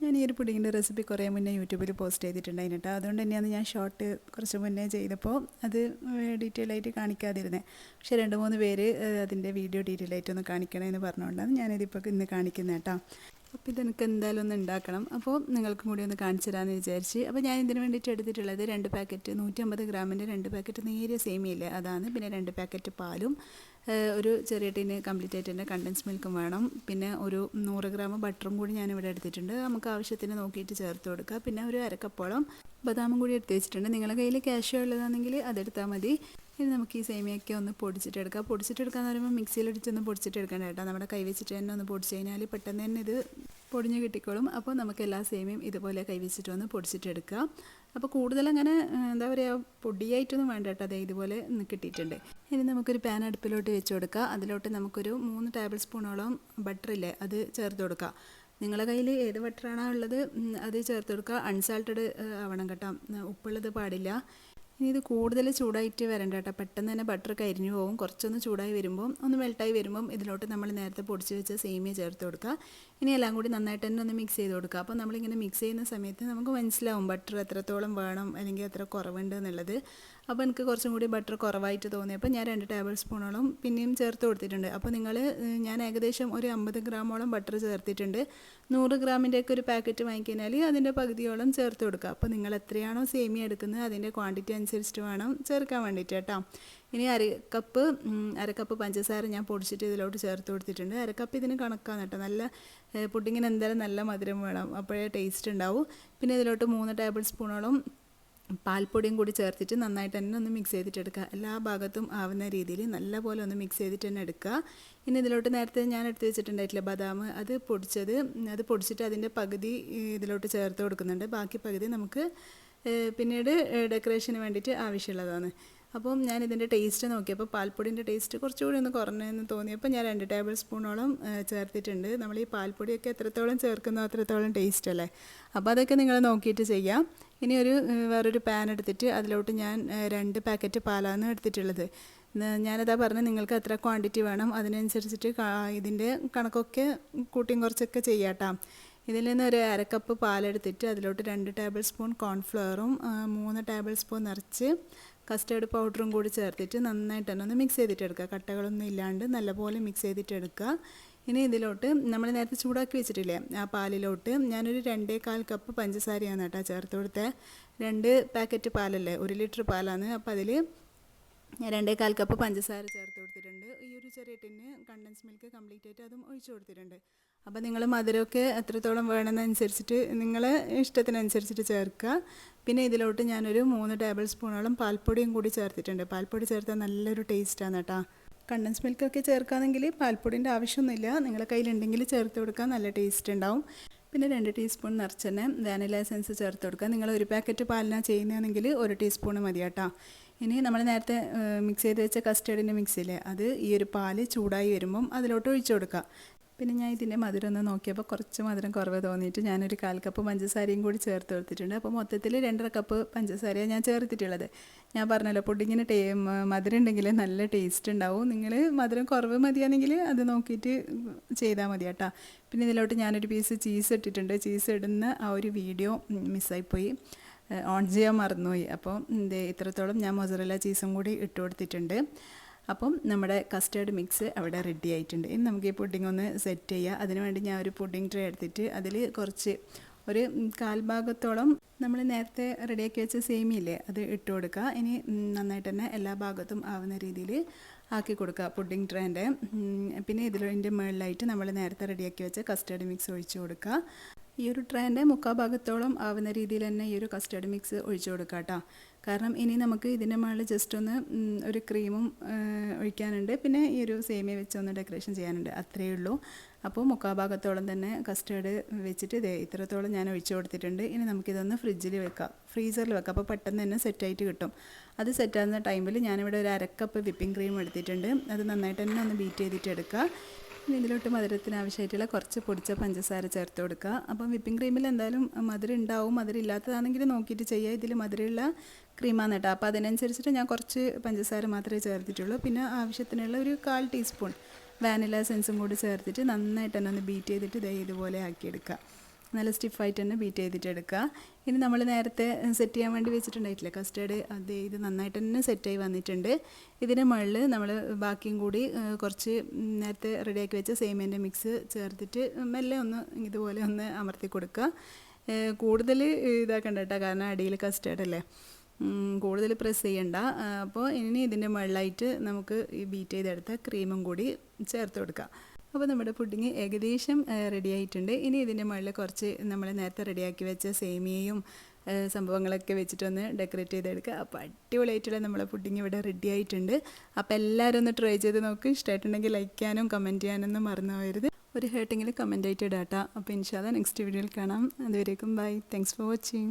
ഞാൻ ഈ ഒരു പുഡിങ്ങിൻ്റെ റെസിപ്പി കുറേ മുന്നേ യൂട്യൂബിൽ പോസ്റ്റ് ചെയ്തിട്ടുണ്ടായിരുന്നു കേട്ടോ. അതുകൊണ്ട് തന്നെയാണ് ഞാൻ ഷോർട്ട് കുറച്ച് മുന്നേ ചെയ്തപ്പോൾ അത് ഡീറ്റെയിൽ ആയിട്ട് കാണിക്കാതിരുന്നത്. പക്ഷേ 2-3 പേര് അതിൻ്റെ വീഡിയോ ഡീറ്റെയിൽ ആയിട്ടൊന്ന് കാണിക്കണമെന്ന് പറഞ്ഞുകൊണ്ടാണ് ഞാനിതിപ്പോൾ ഇന്ന് കാണിക്കുന്നത് കേട്ടോ. അപ്പോൾ ഇതെനിക്ക് എന്തായാലും ഒന്ന് ഉണ്ടാക്കണം. അപ്പോൾ നിങ്ങൾക്കും കൂടി ഒന്ന് കാണിച്ചു തരാമെന്ന് വിചാരിച്ച്. അപ്പോൾ ഞാൻ ഇതിന് വേണ്ടിയിട്ട് എടുത്തിട്ടുള്ളത് 2 പാക്കറ്റ് 150 ഗ്രാമിൻ്റെ 2 പാക്കറ്റ് നേരിയ സേമിയയില്ലേ അതാണ്. പിന്നെ 2 പാക്കറ്റ് പാലും ഒരു ചെറിയ ടീന് കംപ്ലീറ്റ് ആയിട്ട് തന്നെ കണ്ടൻസ് മിൽക്കും വേണം. പിന്നെ ഒരു 100 ഗ്രാം ബട്ടറും കൂടി ഞാനിവിടെ എടുത്തിട്ടുണ്ട്. നമുക്ക് ആവശ്യത്തിന് നോക്കിയിട്ട് ചേർത്ത് കൊടുക്കുക. പിന്നെ ഒരു അരക്കപ്പോളം ബദാമും കൂടി എടുത്ത് വെച്ചിട്ടുണ്ട്. നിങ്ങളുടെ കയ്യിൽ ക്യാഷ്യോ ഉള്ളതാണെങ്കിൽ അതെടുത്താൽ മതി. ഇനി നമുക്ക് ഈ സേമിയൊക്കെ ഒന്ന് പൊടിച്ചിട്ടെടുക്കാം. പൊടിച്ചിട്ടെടുക്കാന്ന് പറയുമ്പോൾ മിക്സിയിലടിച്ചൊന്ന് പൊടിച്ചിട്ടെടുക്കേണ്ട കേട്ടോ. നമ്മുടെ കൈ വെച്ചിട്ട് തന്നെ ഒന്ന് പൊടിച്ച് കഴിഞ്ഞാൽ പെട്ടെന്ന് തന്നെ ഇത് പൊടിഞ്ഞ് കിട്ടിക്കോളും. അപ്പോൾ നമുക്ക് എല്ലാ സേമിയും ഇതുപോലെ കൈ വെച്ചിട്ട് ഒന്ന് പൊടിച്ചിട്ടെടുക്കുക. അപ്പോൾ കൂടുതലങ്ങനെ എന്താ പറയുക പൊടിയായിട്ടൊന്നും വേണ്ട കേട്ടോ. അതേ ഇതുപോലെ കിട്ടിയിട്ടുണ്ട്. ഇനി നമുക്കൊരു പാൻ അടുപ്പിലോട്ട് വെച്ച് കൊടുക്കുക. അതിലോട്ട് നമുക്കൊരു 3 ടേബിൾ സ്പൂണോളം ബട്ടറില്ലേ അത് ചേർത്ത് കൊടുക്കുക. നിങ്ങളുടെ കയ്യിൽ ഏത് ബട്ടറാണോ ഉള്ളത് അത് ചേർത്ത് കൊടുക്കുക. അൺസാൾട്ടഡ് ആവണം കേട്ടോ, ഉപ്പുള്ളത് പാടില്ല. ഇനി ഇത് കൂടുതൽ ചൂടായിട്ട് വരണ്ട കേട്ടോ. പെട്ടെന്ന് തന്നെ ബട്ടർ കരിഞ്ഞു പോകും. കുറച്ചൊന്ന് ചൂടായി വരുമ്പം ഒന്ന് മെൽട്ടായി വരുമ്പം ഇതിലോട്ട് നമ്മൾ നേരത്തെ പൊടിച്ച് വെച്ച സേമിയ ചേർത്ത് കൊടുക്കുക. ഇനി എല്ലാം കൂടി നന്നായിട്ട് തന്നെ ഒന്ന് മിക്സ് ചെയ്ത് കൊടുക്കുക. അപ്പോൾ നമ്മളിങ്ങനെ മിക്സ് ചെയ്യുന്ന സമയത്ത് നമുക്ക് മനസ്സിലാവും ബട്ടർ എത്രത്തോളം വേണം അല്ലെങ്കിൽ എത്ര കുറവുണ്ട് എന്നുള്ളത്. അപ്പോൾ എനിക്ക് കുറച്ചും കൂടി ബട്ടർ കുറവായിട്ട് തോന്നിയപ്പോൾ ഞാൻ 2 ടേബിൾ സ്പൂണോളം പിന്നെയും ചേർത്ത് കൊടുത്തിട്ടുണ്ട്. അപ്പോൾ ഞാൻ ഏകദേശം ഒരു 50 ഗ്രാമോളം ബട്ടർ ചേർത്തിട്ടുണ്ട്. 100 ഗ്രാമിൻ്റെയൊക്കെ ഒരു പാക്കറ്റ് വാങ്ങിക്കഴിഞ്ഞാൽ അതിൻ്റെ പകുതിയോളം ചേർത്ത് കൊടുക്കുക. അപ്പോൾ നിങ്ങൾ എത്രയാണോ സേമിയ എടുക്കുന്നത് അതിൻ്റെ ക്വാണ്ടിറ്റി അനുസരിച്ചിട്ട് വേണം ചേർക്കാൻ വേണ്ടിയിട്ട് കേട്ടോ. ഇനി അരക്കപ്പ് പഞ്ചസാര ഞാൻ പൊടിച്ചിട്ട് ഇതിലോട്ട് ചേർത്ത് കൊടുത്തിട്ടുണ്ട്. അരക്കപ്പ് ഇതിന് കണക്കാണ് കേട്ടോ. നല്ല പുഡിങ്ങിന് എന്തായാലും നല്ല മധുരം വേണം, അപ്പോഴേ ടേസ്റ്റ് ഉണ്ടാവും. പിന്നെ ഇതിലോട്ട് 3 ടേബിൾ സ്പൂണോളം പാൽപ്പൊടിയും കൂടി ചേർത്തിട്ട് നന്നായിട്ട് തന്നെ ഒന്ന് മിക്സ് ചെയ്തിട്ട് എടുക്കുക. എല്ലാ ഭാഗത്തും ആവുന്ന രീതിയിൽ നല്ലപോലെ ഒന്ന് മിക്സ് ചെയ്തിട്ട് തന്നെ എടുക്കുക. ഇനി ഇതിലോട്ട് നേരത്തെ ഞാൻ എടുത്ത് വെച്ചിട്ടുണ്ടായിട്ടില്ല ബദാം, അത് പൊടിച്ചിട്ട് അതിൻ്റെ പകുതി ഇതിലോട്ട് ചേർത്ത് കൊടുക്കുന്നുണ്ട്. ബാക്കി പകുതി നമുക്ക് പിന്നീട് ഡെക്കറേഷന് വേണ്ടിയിട്ട് ആവശ്യമുള്ളതാണ്. അപ്പം ഞാൻ ഇതിൻ്റെ ടേസ്റ്റ് നോക്കിയപ്പോൾ പാൽപ്പൊടിൻ്റെ ടേസ്റ്റ് കുറച്ചുകൂടി ഒന്ന് കുറഞ്ഞെന്ന് തോന്നിയപ്പോൾ ഞാൻ 2 ടേബിൾ സ്പൂണോളം ചേർത്തിട്ടുണ്ട്. നമ്മൾ ഈ പാൽപ്പൊടിയൊക്കെ എത്രത്തോളം ചേർക്കുന്നോ അത്രത്തോളം ടേസ്റ്റ് അല്ലേ. അപ്പോൾ അതൊക്കെ നിങ്ങൾ നോക്കിയിട്ട് ചെയ്യാം. ഇനി വേറൊരു പാൻ എടുത്തിട്ട് അതിലോട്ട് ഞാൻ 2 പാക്കറ്റ് പാലാണ് എടുത്തിട്ടുള്ളത്. ഞാനതാ പറഞ്ഞത് നിങ്ങൾക്ക് എത്ര ക്വാണ്ടിറ്റി വേണം അതിനനുസരിച്ചിട്ട് ഇതിൻ്റെ കണക്കൊക്കെ കൂട്ടിയും കുറച്ചൊക്കെ ചെയ്യാട്ടോ. ഇതിൽ നിന്ന് ഒരു അരക്കപ്പ് പാലെടുത്തിട്ട് അതിലോട്ട് 2 ടേബിൾ സ്പൂൺ കോൺഫ്ലവറും 3 ടേബിൾ സ്പൂൺ നിറച്ച് കസ്റ്റേർഡ് പൗഡറും കൂടി ചേർത്തിട്ട് നന്നായിട്ട് തന്നെ ഒന്ന് മിക്സ് ചെയ്തിട്ടെടുക്കുക. കട്ടകളൊന്നും ഇല്ലാണ്ട് നല്ലപോലെ മിക്സ് ചെയ്തിട്ടെടുക്കുക. ഇനി ഇതിലോട്ട് നമ്മൾ നേരത്തെ ചൂടാക്കി വെച്ചിട്ടില്ലേ ആ പാലിലോട്ട് ഞാനൊരു 2.25 കപ്പ് പഞ്ചസാരയാണ് കേട്ടോ ചേർത്ത് കൊടുത്തത്. 2 പാക്കറ്റ് പാലല്ലേ, 1 ലിറ്റർ പാലാണ്. അപ്പോൾ അതിൽ 2.25 കപ്പ് പഞ്ചസാര ചേർത്ത് കൊടുത്തിട്ടുണ്ട്. ഈ ഒരു ചെറിയ ടിന്ന് കണ്ടൻസ് മിൽക്ക് കംപ്ലീറ്റ് ആയിട്ട് അതും ഒഴിച്ചു കൊടുത്തിട്ടുണ്ട്. അപ്പോൾ നിങ്ങൾ മധുരമൊക്കെ എത്രത്തോളം വേണമെന്നനുസരിച്ചിട്ട് നിങ്ങളെ ഇഷ്ടത്തിനനുസരിച്ചിട്ട് ചേർക്കുക. പിന്നെ ഇതിലോട്ട് ഞാനൊരു 3 ടേബിൾ സ്പൂണോളം പാൽപ്പൊടിയും കൂടി ചേർത്തിട്ടുണ്ട്. പാൽപ്പൊടി ചേർത്താൽ നല്ലൊരു ടേസ്റ്റാണ് കേട്ടോ. കണ്ടൻസ് മിൽക്കൊക്കെ ചേർക്കുകയാണെങ്കിൽ പാൽപ്പൊടിൻ്റെ ആവശ്യമൊന്നുമില്ല, നിങ്ങളുടെ കയ്യിലുണ്ടെങ്കിൽ ചേർത്ത് കൊടുക്കാൻ നല്ല ടേസ്റ്റ് ഉണ്ടാവും. പിന്നെ 2 ടീസ്പൂൺ നിറച്ച് തന്നെ വാനില എസൻസ് ചേർത്ത് കൊടുക്കുക. നിങ്ങൾ 1 പാക്കറ്റ് പാലിനാണ് ചെയ്യുന്നതെങ്കിൽ 1 ടീസ്പൂൺ മതി കേട്ടോ. ഇനി നമ്മൾ നേരത്തെ മിക്സ് ചെയ്ത് വെച്ച കസ്റ്റേർഡിൻ്റെ മിക്സില്ലേ അത് ഈ ഒരു പാല് ചൂടായി വരുമ്പം അതിലോട്ട് ഒഴിച്ചു കൊടുക്കുക. പിന്നെ ഞാൻ ഇതിൻ്റെ മധുരം ഒന്ന് നോക്കിയപ്പോൾ കുറച്ച് മധുരം കുറവ് തോന്നിയിട്ട് ഞാനൊരു 1/4 കപ്പ് പഞ്ചസാരയും കൂടി ചേർത്ത് കൊടുത്തിട്ടുണ്ട്. അപ്പോൾ മൊത്തത്തിൽ 2.5 കപ്പ് പഞ്ചസാരയാണ് ഞാൻ ചേർത്തിട്ടുള്ളത്. ഞാൻ പറഞ്ഞല്ലോ പുഡിങ്ങിന് മധുരം ഉണ്ടെങ്കിൽ നല്ല ടേസ്റ്റ് ഉണ്ടാവും. നിങ്ങൾ മധുരം കുറവ് മതിയാണെങ്കിൽ അത് നോക്കിയിട്ട് ചെയ്താൽ മതി കേട്ടോ. പിന്നെ ഇതിലോട്ട് ഞാനൊരു പീസ് ചീസ് ഇട്ടിട്ടുണ്ട്. ചീസ് ഇടുന്ന ആ ഒരു വീഡിയോ മിസ്സായിപ്പോയി, ഓൺ ചെയ്യാൻ മറന്നുപോയി. അപ്പോൾ ഇത്രത്തോളം ഞാൻ മൊസറല്ല ചീസും കൂടി ഇട്ട് കൊടുത്തിട്ടുണ്ട്. അപ്പം നമ്മുടെ കസ്റ്റേർഡ് മിക്സ് അവിടെ റെഡി ആയിട്ടുണ്ട്. ഇനി നമുക്ക് ഈ പുഡിംഗ് ഒന്ന് സെറ്റ് ചെയ്യുക. അതിനുവേണ്ടി ഞാൻ ഒരു പുഡിംഗ് ട്രേ എടുത്തിട്ട് അതിൽ കുറച്ച് ഒരു 1/4 ഭാഗത്തോളം നമ്മൾ നേരത്തെ റെഡിയാക്കി വെച്ച സേമിയല്ലേ അത് ഇട്ട് കൊടുക്കുക. ഇനി നന്നായിട്ട് തന്നെ എല്ലാ ഭാഗത്തും ആവുന്ന രീതിയിൽ ആക്കി കൊടുക്കുക പുഡിംഗ് ട്രേൻ്റെ. പിന്നെ ഇതിൻ്റെ മുകളിലായിട്ട് നമ്മൾ നേരത്തെ റെഡിയാക്കി വെച്ച കസ്റ്റേർഡ് മിക്സ് ഒഴിച്ച് കൊടുക്കുക. ഈ ഒരു ട്രേൻ്റെ 3/4 ഭാഗത്തോളം ആവുന്ന രീതിയിൽ തന്നെ ഈ ഒരു കസ്റ്റേർഡ് മിക്സ് ഒഴിച്ച് കൊടുക്കുക കേട്ടോ. കാരണം ഇനി നമുക്ക് ഇതിൻ്റെ മുകളിൽ ജസ്റ്റ് ഒന്ന് ഒരു ക്രീമും ഒഴിക്കാനുണ്ട്. പിന്നെ ഈ ഒരു സേമിയ വെച്ചൊന്ന് ഡെക്കറേഷൻ ചെയ്യാനുണ്ട്, അത്രയേ ഉള്ളൂ. അപ്പോൾ 3/4 ഭാഗത്തോളം തന്നെ കസ്റ്റേർഡ് വെച്ചിട്ട് ഇത്രത്തോളം ഞാൻ ഒഴിച്ചു കൊടുത്തിട്ടുണ്ട്. ഇനി നമുക്കിതൊന്ന് ഫ്രിഡ്ജിൽ വെക്കാം, ഫ്രീസറിൽ വെക്കാം. അപ്പോൾ പെട്ടെന്ന് തന്നെ സെറ്റായിട്ട് കിട്ടും. അത് സെറ്റാകുന്ന ടൈമിൽ ഞാനിവിടെ ഒരു 1/2 കപ്പ് വിപ്പിംഗ് ക്രീം എടുത്തിട്ടുണ്ട്. അത് നന്നായിട്ട് തന്നെ ഒന്ന് ബീറ്റ് ചെയ്തിട്ട് എടുക്കുക. പിന്നെ ഇതിലോട്ട് മധുരത്തിന് ആവശ്യമായിട്ടുള്ള കുറച്ച് പൊടിച്ച പഞ്ചസാര ചേർത്ത് കൊടുക്കുക. അപ്പം വിപ്പിംഗ് ക്രീമിൽ എന്തായാലും മധുരം ഉണ്ടാവും, മധുരം ഇല്ലാത്തതാണെങ്കിൽ നോക്കിയിട്ട് ചെയ്യുക. ഇതിൽ മധുരമുള്ള ക്രീമാണ് കേട്ടോ. അപ്പോൾ അതിനനുസരിച്ചിട്ട് ഞാൻ കുറച്ച് പഞ്ചസാര മാത്രമേ ചേർത്തിട്ടുള്ളൂ. പിന്നെ ആവശ്യത്തിനുള്ള ഒരു 1/4 ടീസ്പൂൺ വാനില എസൻസും കൂടി ചേർത്തിട്ട് നന്നായിട്ട് തന്നെ ഒന്ന് ബീറ്റ് ചെയ്തിട്ട് ഇതുപോലെ ആക്കിയെടുക്കുക. നല്ല സ്റ്റിഫായിട്ട് തന്നെ ബീറ്റ് ചെയ്തിട്ട് എടുക്കുക. ഇനി നമ്മൾ നേരത്തെ സെറ്റ് ചെയ്യാൻ വേണ്ടി വെച്ചിട്ടുണ്ടായിട്ടില്ലേ കസ്റ്റേർഡ്, ഇത് നന്നായിട്ട് തന്നെ സെറ്റായി വന്നിട്ടുണ്ട്. ഇതിന് മുകളിൽ നമ്മൾ ബാക്കിയും കൂടി കുറച്ച് നേരത്തെ റെഡിയാക്കി വെച്ച സേമിയൻ്റെ മിക്സ് ചേർത്തിട്ട് മെല്ലെ ഒന്ന് ഇതുപോലെ ഒന്ന് അമർത്തി കൊടുക്കുക. കൂടുതൽ ഇതാക്കണ്ട കേട്ടോ, കാരണം അടിയിൽ കസ്റ്റേർഡ് അല്ലേ, കൂടുതൽ പ്രസ് ചെയ്യണ്ട. അപ്പോൾ ഇനി ഇതിൻ്റെ മുകളിലായിട്ട് നമുക്ക് ഈ ബീറ്റ് ചെയ്തെടുത്ത ക്രീമും കൂടി ചേർത്ത് കൊടുക്കാം. അപ്പോൾ നമ്മുടെ പുഡിങ് ഏകദേശം റെഡി ആയിട്ടുണ്ട്. ഇനി ഇതിൻ്റെ മുകളിൽ കുറച്ച് നമ്മൾ നേരത്തെ റെഡിയാക്കി വെച്ച സേമിയയും സംഭവങ്ങളൊക്കെ വെച്ചിട്ടൊന്ന് ഡെക്കറേറ്റ് ചെയ്തെടുക്കുക. അപ്പോൾ അടിപൊളിയായിട്ടുള്ള നമ്മളെ പുഡിങ് ഇവിടെ റെഡി ആയിട്ടുണ്ട്. അപ്പോൾ എല്ലാവരും ഒന്ന് ട്രൈ ചെയ്ത് നോക്ക്. ഇഷ്ടമായിട്ടുണ്ടെങ്കിൽ ലൈക്ക് ചെയ്യാനും കമൻറ്റ് ചെയ്യാനൊന്നും മറന്നു പോകരുത്. ഒരു ഹേർട്ടെങ്കിലും കമൻ്റ് ആയിട്ട് ഇടാം. അപ്പോൾ ഇൻഷാല്ലാ നെക്സ്റ്റ് വീഡിയോയിൽ കാണാം. അതുവരേക്കും ബൈ. Thanks for watching.